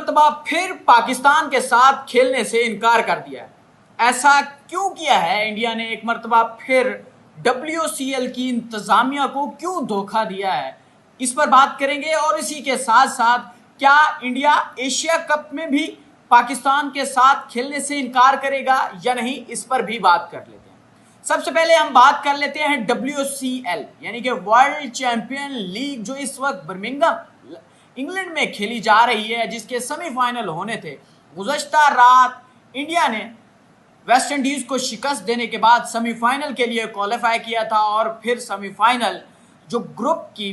मर्तबा फिर पाकिस्तान के साथ खेलने से इनकार कर दिया है। ऐसा क्यों किया है इंडिया ने? एक मर्तबा फिर WCL की इंतजामिया को क्यों धोखा दिया है, इस पर बात करेंगे। और इसी के साथ साथ क्या इंडिया एशिया कप में भी पाकिस्तान के साथ खेलने से इनकार करेगा या नहीं, इस पर भी बात कर लेते हैं। सबसे पहले हम बात कर लेते हैं WCL यानी कि वर्ल्ड चैंपियन लीग, जो इस वक्त बर्मिंघम इंग्लैंड में खेली जा रही है, जिसके सेमीफाइनल होने थे। गुज़श्ता रात इंडिया ने वेस्ट इंडीज को शिकस्त देने के बाद सेमीफाइनल के लिए क्वालिफाई किया था और फिर सेमीफाइनल जो ग्रुप की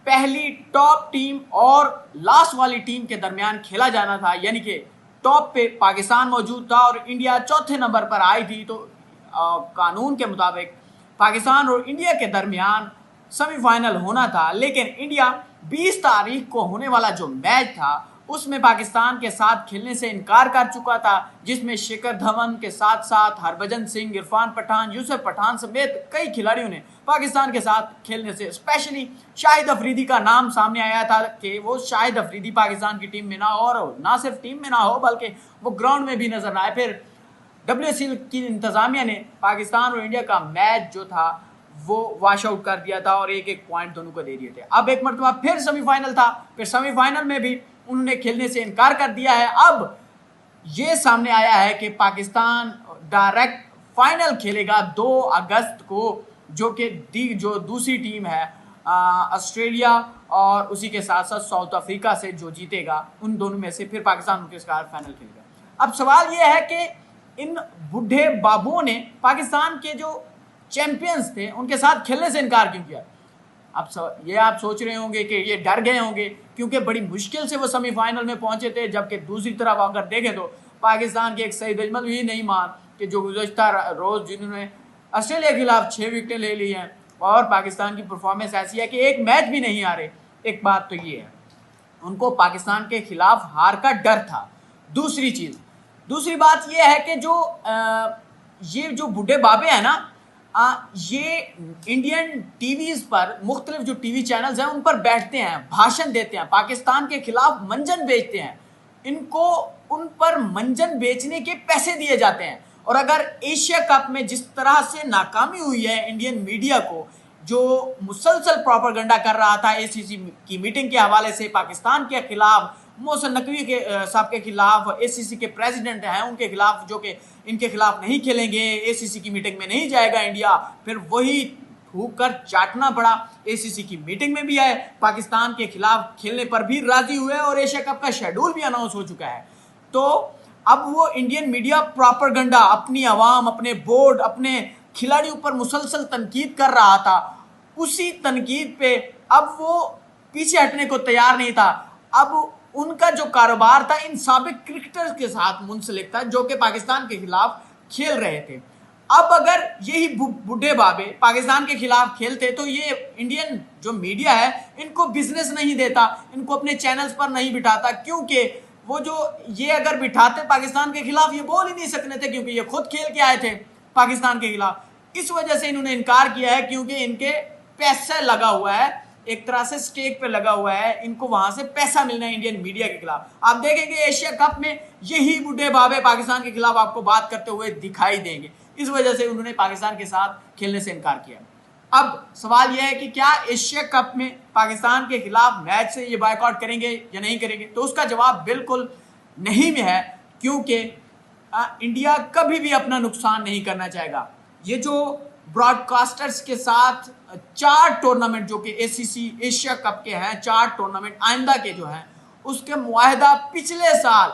पहली टॉप टीम और लास्ट वाली टीम के दरमियान खेला जाना था, यानी कि टॉप पे पाकिस्तान मौजूद था और इंडिया चौथे नंबर पर आई थी। तो कानून के मुताबिक पाकिस्तान और इंडिया के दरमियान सेमीफाइनल होना था, लेकिन इंडिया 20 तारीख को होने वाला जो मैच था उसमें पाकिस्तान के साथ खेलने से इनकार कर चुका था, जिसमें शिखर धवन के साथ साथ हरभजन सिंह, इरफान पठान, यूसुफ पठान समेत कई खिलाड़ियों ने पाकिस्तान के साथ खेलने से, स्पेशली शाहिद अफरीदी का नाम सामने आया था कि वो शाहिद अफरीदी पाकिस्तान की टीम में ना हो, और ना सिर्फ टीम में ना हो बल्कि वो ग्राउंड में भी नजर ना आए। फिर WCL की इंतजामिया ने पाकिस्तान और इंडिया का मैच जो था वो वॉश आउट कर दिया था और एक एक पॉइंट दोनों को दे दिए थे। अब एक मरतबा फिर सेमीफाइनल था, फिर सेमीफाइनल में भी उन्होंने खेलने से इनकार कर दिया है। अब ये सामने आया है कि पाकिस्तान डायरेक्ट फाइनल खेलेगा 2 अगस्त को, जो दूसरी टीम है ऑस्ट्रेलिया और उसी के साथ साथ साउथ अफ्रीका से, जो जीतेगा उन दोनों में से फिर पाकिस्तान उनके साथ फाइनल खेलेगा। अब सवाल ये है कि इन बूढ़े बाबुओं ने पाकिस्तान के जो चैंपियंस थे उनके साथ खेलने से इनकार क्यों किया? अब ये आप सोच रहे होंगे कि ये डर गए होंगे क्योंकि बड़ी मुश्किल से वो सेमीफाइनल में पहुंचे थे, जबकि दूसरी तरफ अगर देखें तो पाकिस्तान के एक सईद अजमल भी नहीं मान कि जो गुज़श्ता रोज़ जिन्होंने ऑस्ट्रेलिया के खिलाफ 6 विकेटें ले ली हैं और पाकिस्तान की परफॉर्मेंस ऐसी है कि एक मैच भी नहीं हारे। एक बात तो ये है, उनको पाकिस्तान के खिलाफ हार का डर था। दूसरी बात यह है कि ये जो बूढ़े बाबे हैं ना, ये इंडियन टीवीज पर, मुख्तलिफ जो टीवी चैनल्स हैं उन पर बैठते हैं, भाषण देते हैं, पाकिस्तान के खिलाफ मंजन बेचते हैं। इनको उन पर मंजन बेचने के पैसे दिए जाते हैं। और अगर एशिया कप में जिस तरह से नाकामी हुई है इंडियन मीडिया को, जो मुसलसल प्रोपेगेंडा कर रहा था ACC की मीटिंग के हवाले से पाकिस्तान के खिलाफ, मोहसिन नकवी के साहब के खिलाफ, ACC के प्रेसिडेंट हैं उनके खिलाफ, जो कि इनके खिलाफ नहीं खेलेंगे, ACC की मीटिंग में नहीं जाएगा इंडिया, फिर वही फूक कर चाटना पड़ा। ACC की मीटिंग में भी आए, पाकिस्तान के खिलाफ खेलने पर भी राजी हुए और एशिया कप का शेड्यूल भी अनाउंस हो चुका है। तो अब वो इंडियन मीडिया प्रोपेगेंडा अपनी आवाम, अपने बोर्ड, अपने खिलाड़ियों पर मुसलसल तनकीद कर रहा था, उसी तनकीद पे अब वो पीछे हटने को तैयार नहीं था। अब उनका जो कारोबार था इन साबिक क्रिकेटर्स के साथ मुंसलिक था जो कि पाकिस्तान के खिलाफ खेल रहे थे। अब अगर यही बूढ़े बाबे पाकिस्तान के खिलाफ खेलते तो ये इंडियन जो मीडिया है इनको बिजनेस नहीं देता, इनको अपने चैनल्स पर नहीं बिठाता, क्योंकि वो जो ये अगर बिठाते पाकिस्तान के खिलाफ ये बोल ही नहीं सकते थे, क्योंकि ये खुद खेल के आए थे पाकिस्तान के खिलाफ। इस वजह से इन्होंने इनकार किया है, क्योंकि इनके पैसा लगा हुआ है, एक तरह से स्टेक पे लगा हुआ है, इनको वहां से पैसा मिलना है इंडियन मीडिया के खिलाफ। आप देखेंगे एशिया कप में यही बूढ़े बाबे पाकिस्तान के खिलाफ आपको बात करते हुए दिखाई देंगे। इस वजह से उन्होंने पाकिस्तान के साथ खेलने से इनकार किया। अब सवाल यह है कि क्या एशिया कप में पाकिस्तान के खिलाफ मैच से ये बायकॉट करेंगे या नहीं करेंगे? तो उसका जवाब बिल्कुल नहीं में है, क्योंकि इंडिया कभी भी अपना नुकसान नहीं करना चाहेगा। ये जो ब्रॉडकास्टर्स के साथ 4 टूर्नामेंट जो कि ACC एशिया कप के हैं, 4 टूर्नामेंट आइंदा के जो हैं, उसके मुआहदा पिछले साल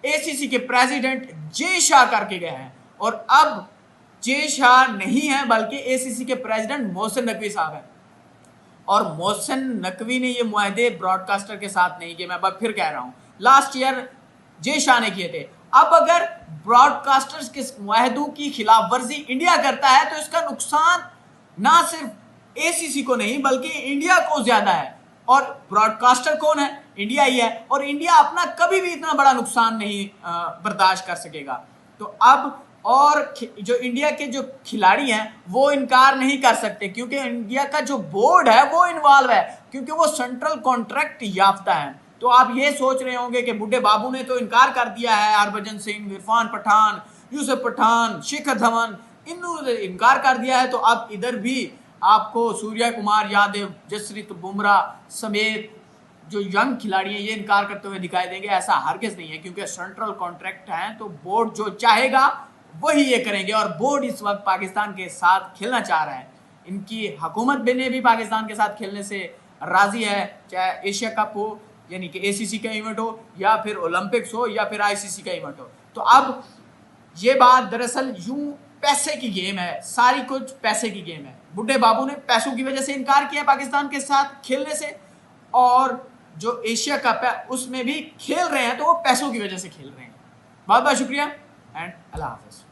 ACC के प्रेसिडेंट जे शाह करके गए हैं, और अब जे शाह नहीं है बल्कि ACC के प्रेसिडेंट मोहसिन नकवी साहब हैं। और मोहसिन नकवी ने ये मुआहदे ब्रॉडकास्टर के साथ नहीं किए, मैं फिर कह रहा हूं, लास्ट ईयर जे शाह ने किए थे। अब अगर ब्रॉडकास्टर्स के मुआहदों की खिलाफ वर्जी इंडिया करता है तो इसका नुकसान ना सिर्फ ACC को नहीं बल्कि इंडिया को ज्यादा है। और ब्रॉडकास्टर कौन है? इंडिया ही है, और इंडिया अपना कभी भी इतना बड़ा नुकसान नहीं बर्दाश्त कर सकेगा। तो अब और जो इंडिया के जो खिलाड़ी हैं वो इनकार नहीं कर सकते, क्योंकि इंडिया का जो बोर्ड है वो इन्वॉल्व है, क्योंकि वो सेंट्रल कॉन्ट्रैक्ट याफ्ता है। तो आप ये सोच रहे होंगे कि बुड्ढे बाबू ने तो इनकार कर दिया है, हरभजन सिंह, इरफान पठान, यूसुफ पठान, शिखर धवन, इन्होंने इनकार कर दिया है, तो अब इधर भी आपको सूर्य कुमार यादव, जसप्रीत बुमराह समेत जो यंग खिलाड़ी हैं ये इनकार करते हुए दिखाई देंगे। ऐसा हरगिज नहीं है, क्योंकि सेंट्रल कॉन्ट्रैक्ट है, तो बोर्ड जो चाहेगा वही ये करेंगे। और बोर्ड इस वक्त पाकिस्तान के साथ खेलना चाह रहा है, इनकी हुकूमत ने भी पाकिस्तान के साथ खेलने से राजी है, चाहे एशिया कप हो यानी कि एसीसी का इवेंट हो, या फिर ओलंपिक्स हो, या फिर आईसीसी का इवेंट हो। तो अब ये बात दरअसल यूं पैसे की गेम है, सारी कुछ पैसे की गेम है। बुड्ढे बाबू ने पैसों की वजह से इनकार किया पाकिस्तान के साथ खेलने से, और जो एशिया कप है उसमें भी खेल रहे हैं तो वो पैसों की वजह से खेल रहे हैं। बहुत बहुत शुक्रिया एंड अल्लाह हाफिज।